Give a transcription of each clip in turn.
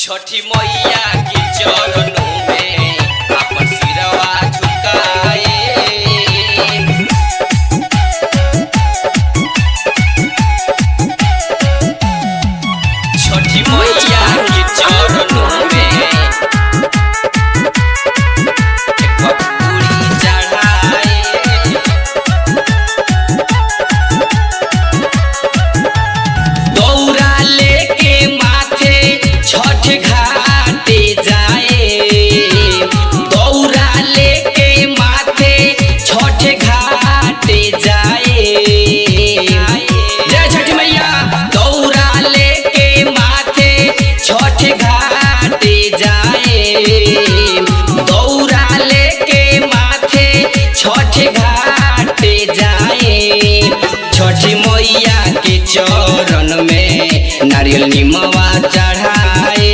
छठी मैया के चरणों में अपन सिरवा झुकाए। छठी मैया के चरणों में एक पूरी चढ़ाए। दौरा लेके माथे छठ घाटे जाए। दौरा लेके माथे छठ घाटे जाए। जय छठी मैया। दौरा लेके माथे छठ घाटे जाए। दौरा लेके माथे छठ घाटे जाए। छठी मैया के चरण में नारियल निमवा चढ़ाए।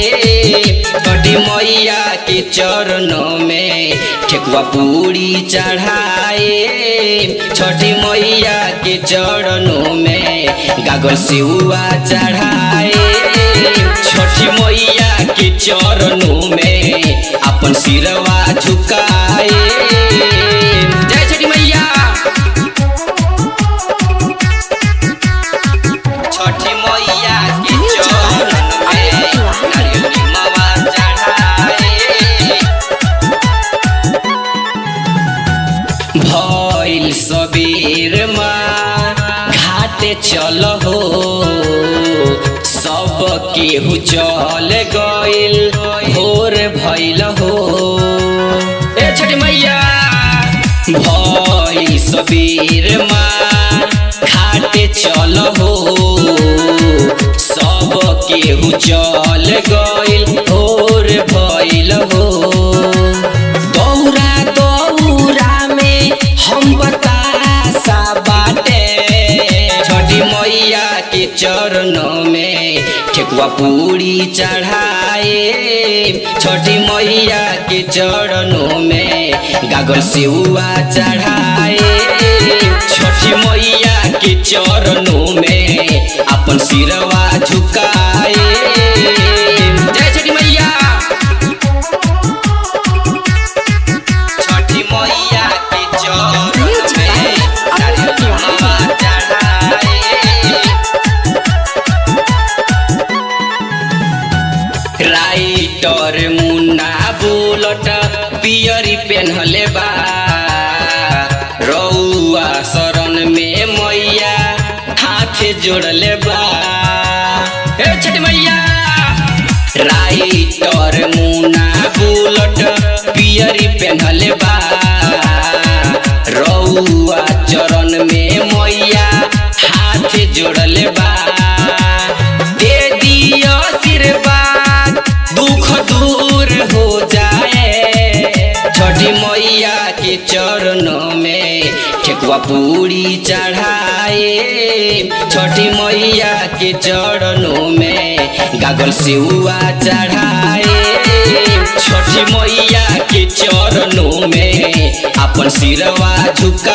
छठी मैया के चरणों में ठेकुआ पूरी चढ़ाए। छठी मैया के चरणों में गागल सेउआ चढ़ाए। छठी मैया के चरणों में अपन सिरवा झुकाए। जय छठी मैया। छठी मैया के चरण में नारियल निमवा चढ़ाए। भइल सबेर माँ घाटे चल हो। सब केहू चल गइल भोर भइल हो। ए छठी मैया। भइल सबेर माँ घाटे चल हो। सब केहू चल गइल भोर भइल हो। दौरा दौरा में हम बतासा बाटे। छठी मैया के चरणों में ठेकुआ पूरी चढ़ाए। छठी मैया के चरणों में गागल सेउआ चढ़ाए। छठी मैया के चरणों में अपन सिरवा झुकाए। जय छठी मैया। छठी मैया के चरण में नारियल निमवा चढ़ाए। राइटर मुन्ना बुलट पियरी पेन्हले बा। रउआ शरण में मैया हाथ जोड़ले बा। ए छठी मैया। राइटर मुन्ना बुलट पियरी पेन्हले बा। रउआ चरण में मैया हाथ जोड़ले बा। दे दियो आशीर्वाद दुख दूर हो जाए। छठी मैया के चरणों में ठेकुआ पूरी चढ़ाए। छठी मैया के चरणों में गागल सेउआ चढ़ाए। छठी मैया के चरणों में अपन सिरवा झुकाए।